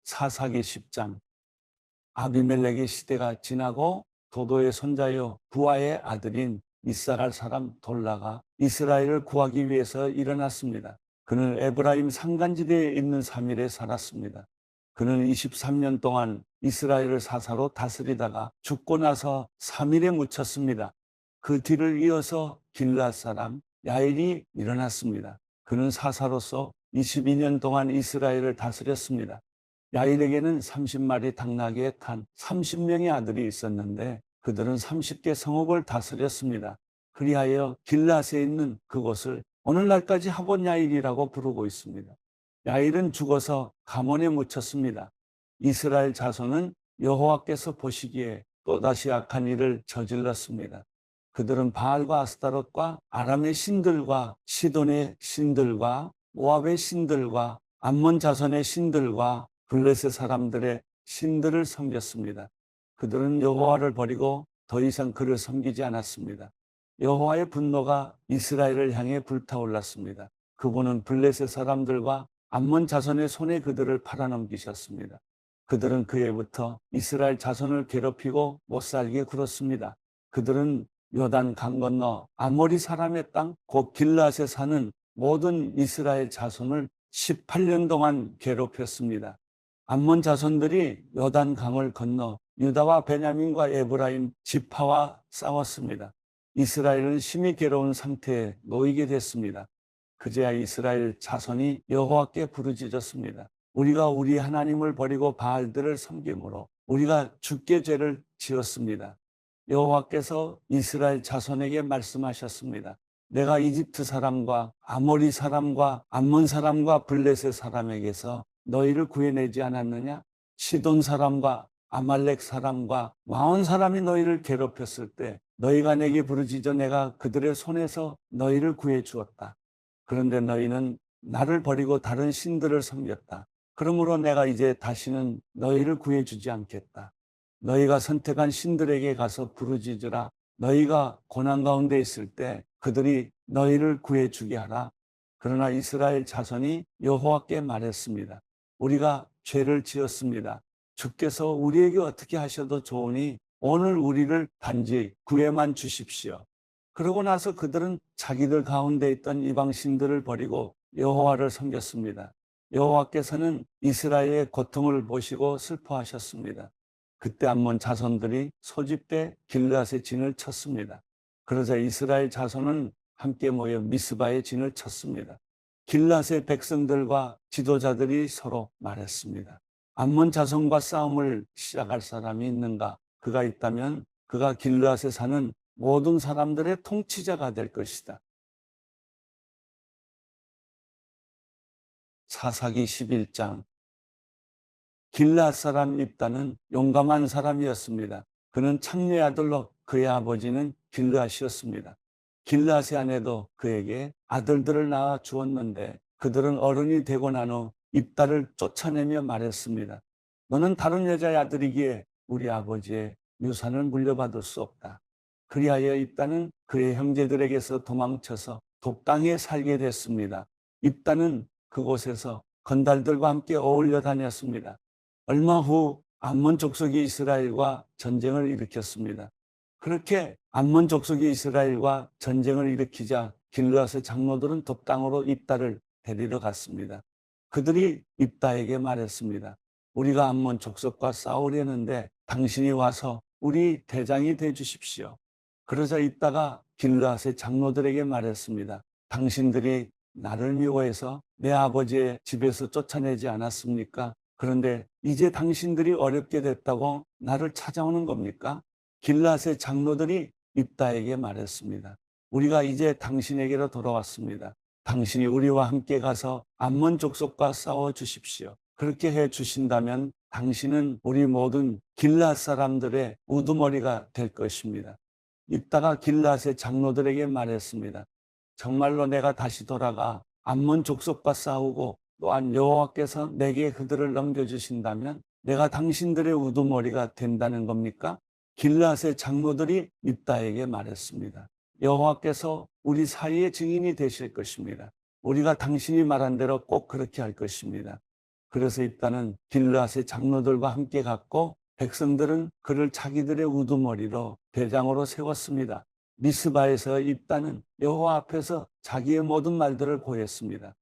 사사기 10장. 아비멜렉의 시대가 지나고 도도의 손자요 부하의 아들인 이스라엘 사람 돌라가 이스라엘을 구하기 위해서 일어났습니다. 그는 에브라임 산간지대에 있는 사밀에 살았습니다. 그는 23년 동안 이스라엘을 사사로 다스리다가 죽고 나서 사밀에 묻혔습니다. 그 뒤를 이어서 길앗 사람 야일이 일어났습니다. 그는 사사로서 22년 동안 이스라엘을 다스렸습니다. 야일에게는 30마리 당나귀에 탄 30명의 아들이 있었는데 그들은 30개 성읍을 다스렸습니다. 그리하여 길앗에 있는 그곳을 오늘날까지 하본 야일이라고 부르고 있습니다. 야일은 죽어서 가문에 묻혔습니다. 이스라엘 자손은 여호와께서 보시기에 또다시 악한 일을 저질렀습니다. 그들은 바알과 아스타롯과 아람의 신들과 시돈의 신들과 모압의 신들과 암몬 자손의 신들과 블레셋 사람들의 신들을 섬겼습니다. 그들은 여호와를 버리고 더 이상 그를 섬기지 않았습니다. 여호와의 분노가 이스라엘을 향해 불타올랐습니다. 그분은 블레셋 사람들과 암몬 자손의 손에 그들을 팔아넘기셨습니다. 그들은 그해부터 이스라엘 자손을 괴롭히고 못살게 굴었습니다. 그들은 요단 강 건너 아모리 사람의 땅 곧 길앗에 사는 모든 이스라엘 자손을 18년 동안 괴롭혔습니다. 암몬 자손들이 요단 강을 건너 유다와 베냐민과 에브라임 지파와 싸웠습니다. 이스라엘은 심히 괴로운 상태에 놓이게 됐습니다. 그제야 이스라엘 자손이 여호와께 부르짖었습니다. 우리가 우리 하나님을 버리고 바알들을 섬김으로 우리가 주께 죄를 지었습니다. 여호와께서 이스라엘 자손에게 말씀하셨습니다. 내가 이집트 사람과 아모리 사람과 암몬 사람과 블레셋 사람에게서 너희를 구해내지 않았느냐? 시돈 사람과 아말렉 사람과 마온 사람이 너희를 괴롭혔을 때 너희가 내게 부르짖어 내가 그들의 손에서 너희를 구해 주었다. 그런데 너희는 나를 버리고 다른 신들을 섬겼다. 그러므로 내가 이제 다시는 너희를 구해주지 않겠다. 너희가 선택한 신들에게 가서 부르짖으라. 너희가 고난 가운데 있을 때 그들이 너희를 구해주게 하라. 그러나 이스라엘 자손이 여호와께 말했습니다. 우리가 죄를 지었습니다. 주께서 우리에게 어떻게 하셔도 좋으니 오늘 우리를 단지 구해만 주십시오. 그러고 나서 그들은 자기들 가운데 있던 이방 신들을 버리고 여호와를 섬겼습니다. 여호와께서는 이스라엘의 고통을 보시고 슬퍼하셨습니다. 그때 암몬 자손들이 소집돼 길앗에 진을 쳤습니다. 그러자 이스라엘 자손은 함께 모여 미스바에 진을 쳤습니다. 길앗의 백성들과 지도자들이 서로 말했습니다. 암몬 자손과 싸움을 시작할 사람이 있는가? 그가 있다면 그가 길앗에 사는 모든 사람들의 통치자가 될 것이다. 사사기 11장. 길앗 사람 입다는 용감한 사람이었습니다. 그는 창녀의 아들로 그의 아버지는 길앗이었습니다. 길앗의 아내도 그에게 아들들을 낳아 주었는데 그들은 어른이 되고 난 후 입다를 쫓아내며 말했습니다. 너는 다른 여자의 아들이기에 우리 아버지의 유산을 물려받을 수 없다. 그리하여 입다는 그의 형제들에게서 도망쳐서 독당에 살게 됐습니다. 입다는 그곳에서 건달들과 함께 어울려 다녔습니다. 얼마 후 암몬 족속이 이스라엘과 전쟁을 일으켰습니다. 그렇게 암몬 족속이 이스라엘과 전쟁을 일으키자 길앗의 장로들은 독당으로 입다를 데리러 갔습니다. 그들이 입다에게 말했습니다. 우리가 암몬 족속과 싸우려는데 당신이 와서 우리 대장이 돼 주십시오. 그러자 입다가 길앗의 장로들에게 말했습니다. 당신들이 나를 미워해서 내 아버지의 집에서 쫓아내지 않았습니까? 그런데 이제 당신들이 어렵게 됐다고 나를 찾아오는 겁니까? 길앗의 장로들이 입다에게 말했습니다. 우리가 이제 당신에게로 돌아왔습니다. 당신이 우리와 함께 가서 암몬 족속과 싸워 주십시오. 그렇게 해 주신다면 당신은 우리 모든 길앗 사람들의 우두머리가 될 것입니다. 입다가 길앗의 장로들에게 말했습니다. 정말로 내가 다시 돌아가 암몬 족속과 싸우고 또한 여호와께서 내게 그들을 넘겨주신다면 내가 당신들의 우두머리가 된다는 겁니까? 길앗의 장로들이 입다에게 말했습니다. 여호와께서 우리 사이의 증인이 되실 것입니다. 우리가 당신이 말한 대로 꼭 그렇게 할 것입니다. 그래서 입다는 길르앗의 장로들과 함께 갔고 백성들은 그를 자기들의 우두머리로 대장으로 세웠습니다. 미스바에서 입다는 여호와 앞에서 자기의 모든 말들을 고했습니다.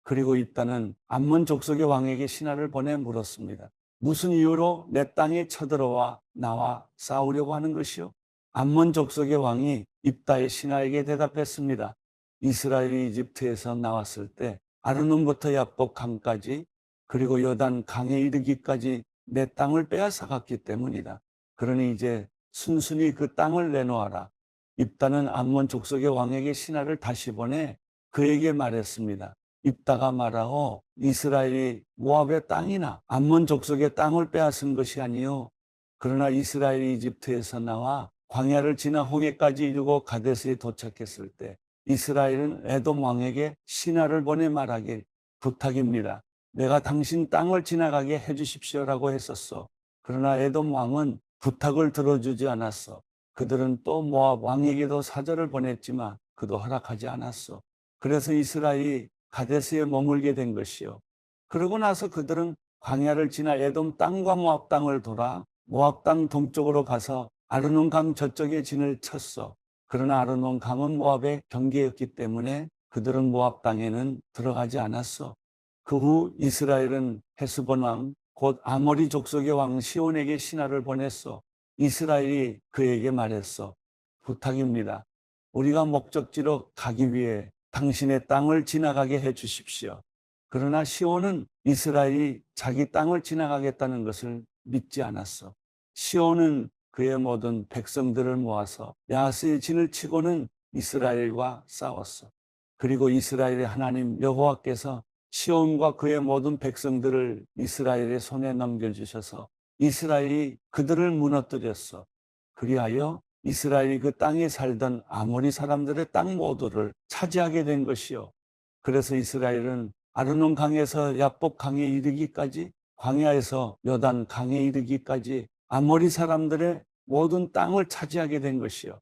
그리고 입다는 암몬 족속의 왕에게 신하를 보내 물었습니다. 무슨 이유로 내 땅에 쳐들어와 나와 싸우려고 하는 것이요? 암몬 족속의 왕이 입다의 신하에게 대답했습니다. 이스라엘이 이집트에서 나왔을 때 아르논부터 야복 강까지 그리고 요단 강에 이르기까지 내 땅을 빼앗아갔기 때문이다. 그러니 이제 순순히 그 땅을 내놓아라. 입다는 암몬 족속의 왕에게 신하를 다시 보내 그에게 말했습니다. 입다가 말하오 이스라엘이 모압의 땅이나 암몬 족속의 땅을 빼앗은 것이 아니요 그러나 이스라엘이 이집트에서 나와 광야를 지나 홍해까지 이르고 가데스에 도착했을 때 이스라엘은 에돔 왕에게 신하를 보내 말하길 부탁입니다. 내가 당신 땅을 지나가게 해주십시오라고 했었어. 그러나 에돔 왕은 부탁을 들어주지 않았어. 그들은 또 모압 왕에게도 사절을 보냈지만 그도 허락하지 않았어. 그래서 이스라엘이 가데스에 머물게 된 것이요. 그러고 나서 그들은 광야를 지나 에돔 땅과 모압 땅을 돌아 모압 땅 동쪽으로 가서 아르논 강 저쪽에 진을 쳤어. 그러나 아르논 강은 모압의 경계였기 때문에 그들은 모압 땅에는 들어가지 않았어. 그 후 이스라엘은 헤스본 왕, 곧 아모리 족속의 왕 시온에게 신하를 보냈어. 이스라엘이 그에게 말했어. 부탁입니다. 우리가 목적지로 가기 위해 당신의 땅을 지나가게 해 주십시오. 그러나 시온은 이스라엘이 자기 땅을 지나가겠다는 것을 믿지 않았어. 시온은 그의 모든 백성들을 모아서 야스의 진을 치고는 이스라엘과 싸웠어. 그리고 이스라엘의 하나님 여호와께서 시온과 그의 모든 백성들을 이스라엘의 손에 넘겨주셔서 이스라엘이 그들을 무너뜨렸어. 그리하여 이스라엘이 그 땅에 살던 아모리 사람들의 땅 모두를 차지하게 된 것이요. 그래서 이스라엘은 아르논 강에서 야복 강에 이르기까지 광야에서 요단 강에 이르기까지 아모리 사람들의 모든 땅을 차지하게 된 것이요.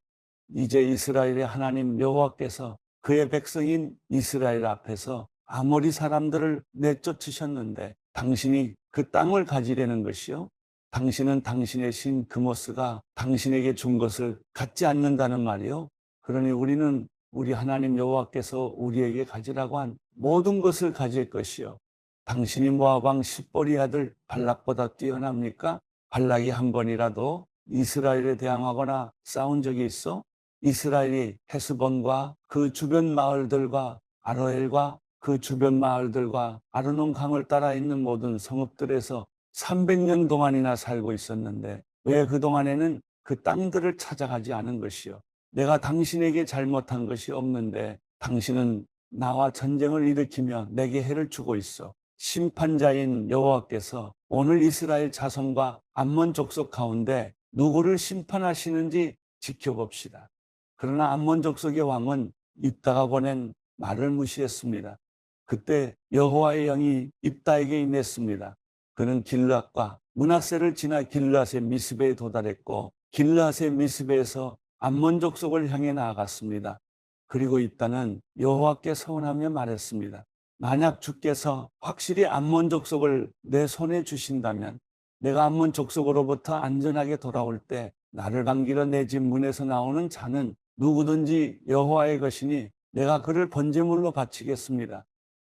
이제 이스라엘의 하나님 여호와께서 그의 백성인 이스라엘 앞에서 아모리 사람들을 내쫓으셨는데 당신이 그 땅을 가지려는 것이요. 당신은 당신의 신 그모스가 당신에게 준 것을 갖지 않는다는 말이요. 그러니 우리는 우리 하나님 여호와께서 우리에게 가지라고 한 모든 것을 가질 것이요. 당신이 모압 왕 십볼의 아들 발락보다 뛰어납니까? 발락이 한 번이라도 이스라엘에 대항하거나 싸운 적이 있어? 이스라엘이 헤스본과 그 주변 마을들과 아로엘과 그 주변 마을들과 아르논 강을 따라 있는 모든 성읍들에서 300년 동안이나 살고 있었는데 왜 그동안에는 그 땅들을 찾아가지 않은 것이요? 내가 당신에게 잘못한 것이 없는데 당신은 나와 전쟁을 일으키며 내게 해를 주고 있어. 심판자인 여호와께서 오늘 이스라엘 자손과 암몬 족속 가운데 누구를 심판하시는지 지켜봅시다. 그러나 암몬 족속의 왕은 입다가 보낸 말을 무시했습니다. 그때 여호와의 영이 입다에게 임했습니다. 그는 길르앗과 므낫세를 지나 길르앗의 미스베에 도달했고 길르앗의 미스베에서 암몬 족속을 향해 나아갔습니다. 그리고 입다는 여호와께 서원하며 말했습니다. 만약 주께서 확실히 암몬 족속을 내 손에 주신다면 내가 암몬 족속으로부터 안전하게 돌아올 때 나를 반기러 내 집 문에서 나오는 자는 누구든지 여호와의 것이니 내가 그를 번제물로 바치겠습니다.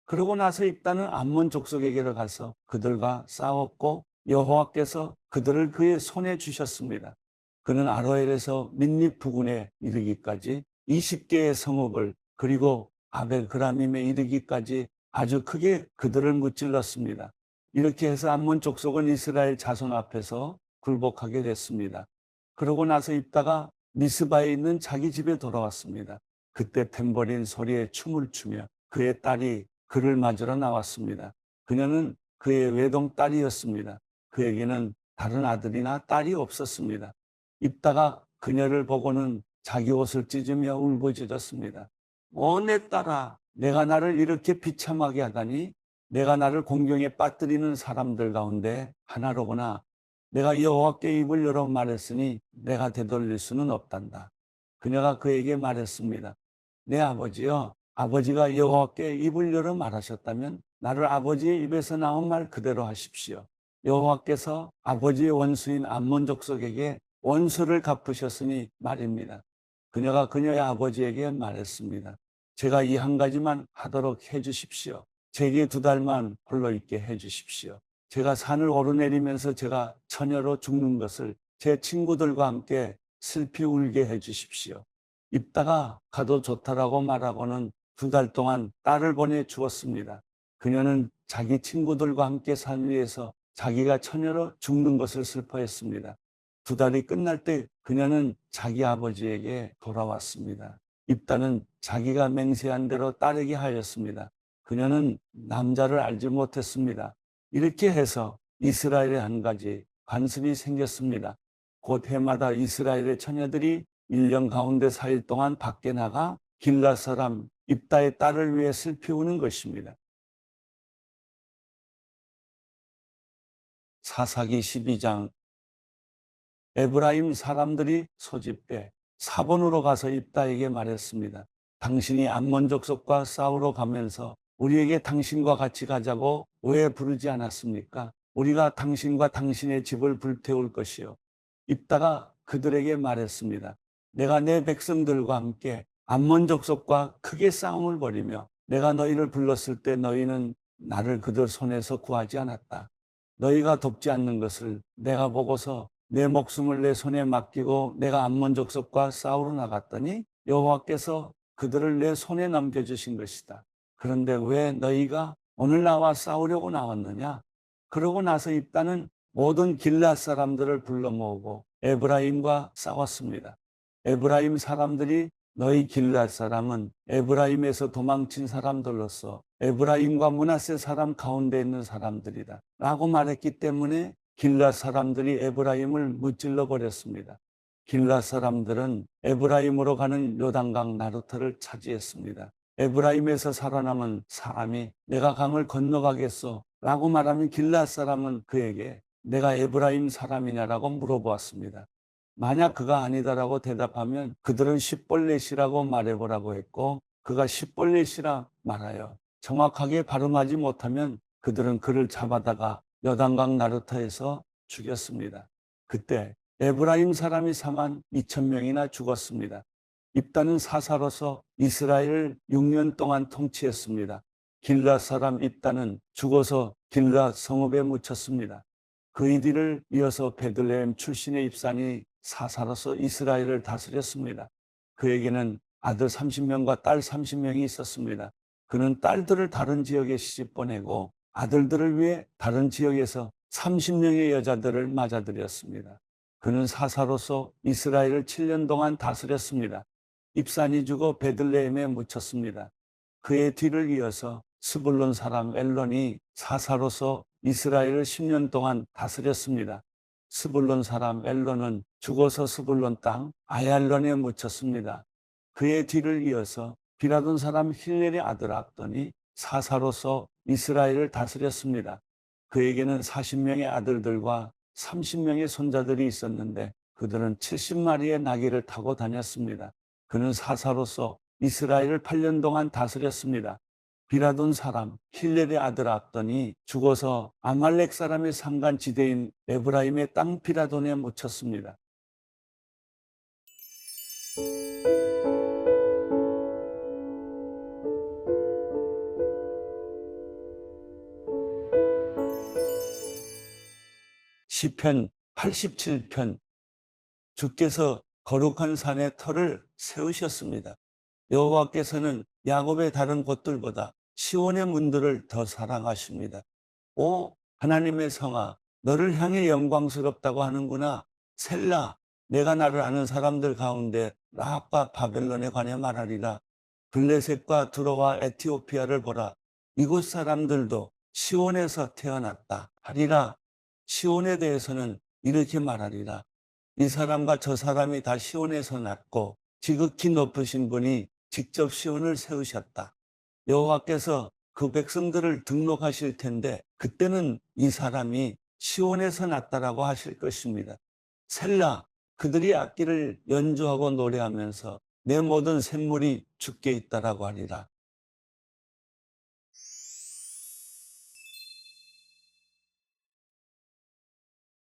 그러고 나서 입다는 암몬 족속에게로 가서 그들과 싸웠고 여호와께서 그들을 그의 손에 주셨습니다. 그는 아로엘에서 민립 부근에 이르기까지 20개의 성읍을 그리고 아벨그라밈에 이르기까지 아주 크게 그들을 무찔렀습니다. 이렇게 해서 암몬 족속은 이스라엘 자손 앞에서 굴복하게 됐습니다. 그러고 나서 입다가 미스바에 있는 자기 집에 돌아왔습니다. 그때 탬버린 소리에 춤을 추며 그의 딸이 그를 맞으러 나왔습니다. 그녀는 그의 외동딸이었습니다. 그에게는 다른 아들이나 딸이 없었습니다. 입다가 그녀를 보고는 자기 옷을 찢으며 울부짖었습니다. 내 딸아, 내가 나를 이렇게 비참하게 하다니 내가 나를 공경에 빠뜨리는 사람들 가운데 하나로구나. 내가 여호와께 입을 열어 말했으니 내가 되돌릴 수는 없단다. 그녀가 그에게 말했습니다. 내 아버지여, 아버지가 여호와께 입을 열어 말하셨다면 나를 아버지의 입에서 나온 말 그대로 하십시오. 여호와께서 아버지의 원수인 암몬 족속에게 원수를 갚으셨으니 말입니다. 그녀가 그녀의 아버지에게 말했습니다. 제가 이 한 가지만 하도록 해 주십시오. 제게 2달만 홀로 있게 해 주십시오. 제가 산을 오르내리면서 제가 처녀로 죽는 것을 제 친구들과 함께 슬피 울게 해 주십시오. 입다가 가도 좋다라고 말하고는 2달 동안 딸을 보내주었습니다. 그녀는 자기 친구들과 함께 산 위에서 자기가 처녀로 죽는 것을 슬퍼했습니다. 2달이 끝날 때 그녀는 자기 아버지에게 돌아왔습니다. 입다는 자기가 맹세한 대로 따르게 하였습니다. 그녀는 남자를 알지 못했습니다. 이렇게 해서 이스라엘에 한 가지 관습이 생겼습니다. 곧 해마다 이스라엘의 처녀들이 1년 가운데 4일 동안 밖에 나가 길앗 사람 입다의 딸을 위해 슬피 우는 것입니다. 사사기 12장. 에브라임 사람들이 소집해 사본으로 가서 입다에게 말했습니다. 당신이 암몬 족속과 싸우러 가면서 우리에게 당신과 같이 가자고 왜 부르지 않았습니까? 우리가 당신과 당신의 집을 불태울 것이요. 입다가 그들에게 말했습니다. 내가 내 백성들과 함께 암몬 족속과 크게 싸움을 벌이며 내가 너희를 불렀을 때 너희는 나를 그들 손에서 구하지 않았다. 너희가 돕지 않는 것을 내가 보고서 내 목숨을 내 손에 맡기고 내가 암몬 족속과 싸우러 나갔더니 여호와께서 그들을 내 손에 넘겨주신 것이다. 그런데 왜 너희가 오늘 나와 싸우려고 나왔느냐? 그러고 나서 입다는 모든 길앗 사람들을 불러 모으고 에브라임과 싸웠습니다. 에브라임 사람들이 너희 길앗 사람은 에브라임에서 도망친 사람들로서 에브라임과 므낫세 사람 가운데 있는 사람들이다 라고 말했기 때문에 길앗 사람들이 에브라임을 무찔러 버렸습니다. 길앗 사람들은 에브라임으로 가는 요단강 나루터를 차지했습니다. 에브라임에서 살아남은 사람이 내가 강을 건너가겠소 라고 말하면 길앗 사람은 그에게 내가 에브라임 사람이냐라고 물어보았습니다. 만약 그가 아니다라고 대답하면 그들은 십볼렛이라고 말해보라고 했고 그가 십볼렛이라 말하여 정확하게 발음하지 못하면 그들은 그를 잡아다가 여단강 나루터에서 죽였습니다. 그때 에브라임 사람이 4만 2천 명이나 죽었습니다. 입다는 사사로서 이스라엘을 6년 동안 통치했습니다. 길앗 사람 입다는 죽어서 길앗 성읍에 묻혔습니다. 그의 뒤를 이어서 베들레헴 출신의 입산이 사사로서 이스라엘을 다스렸습니다. 그에게는 아들 30명과 딸 30명이 있었습니다. 그는 딸들을 다른 지역에 시집 보내고 아들들을 위해 다른 지역에서 30명의 여자들을 맞아들였습니다. 그는 사사로서 이스라엘을 7년 동안 다스렸습니다. 입산이 죽어 베들레헴에 묻혔습니다. 그의 뒤를 이어서 스불론 사람 엘론이 사사로서 이스라엘을 10년 동안 다스렸습니다. 스불론 사람 엘론은 죽어서 스불론 땅 아얄론에 묻혔습니다. 그의 뒤를 이어서 비라돈 사람 힐렐의 아들 압돈이 사사로서 이스라엘을 다스렸습니다. 그에게는 40명의 아들들과 30명의 손자들이 있었는데 그들은 70마리의 나귀를 타고 다녔습니다. 그는 사사로서 이스라엘을 8년 동안 다스렸습니다. 비라돈 사람 힐렐의 아들 압돈이 죽어서 아말렉 사람의 산간지대인 에브라임의 땅 비라돈에 묻혔습니다. 시편 87편. 주께서 거룩한 산에 터를 세우셨습니다. 여호와께서는 야곱의 다른 곳들보다 시온의 문들을 더 사랑하십니다. 오 하나님의 성아, 너를 향해 영광스럽다고 하는구나. 셀라, 내가 나를 아는 사람들 가운데 라합과 바벨론에 관해 말하리라. 블레셋과 두로와 에티오피아를 보라. 이곳 사람들도 시온에서 태어났다 하리라. 시온에 대해서는 이렇게 말하리라. 이 사람과 저 사람이 다 시온에서 났고 지극히 높으신 분이 직접 시온을 세우셨다. 여호와께서 그 백성들을 등록하실 텐데 그때는 이 사람이 시온에서 났다라고 하실 것입니다. 셀라, 그들이 악기를 연주하고 노래하면서 내 모든 샘물이 주께 있다라고 하리라.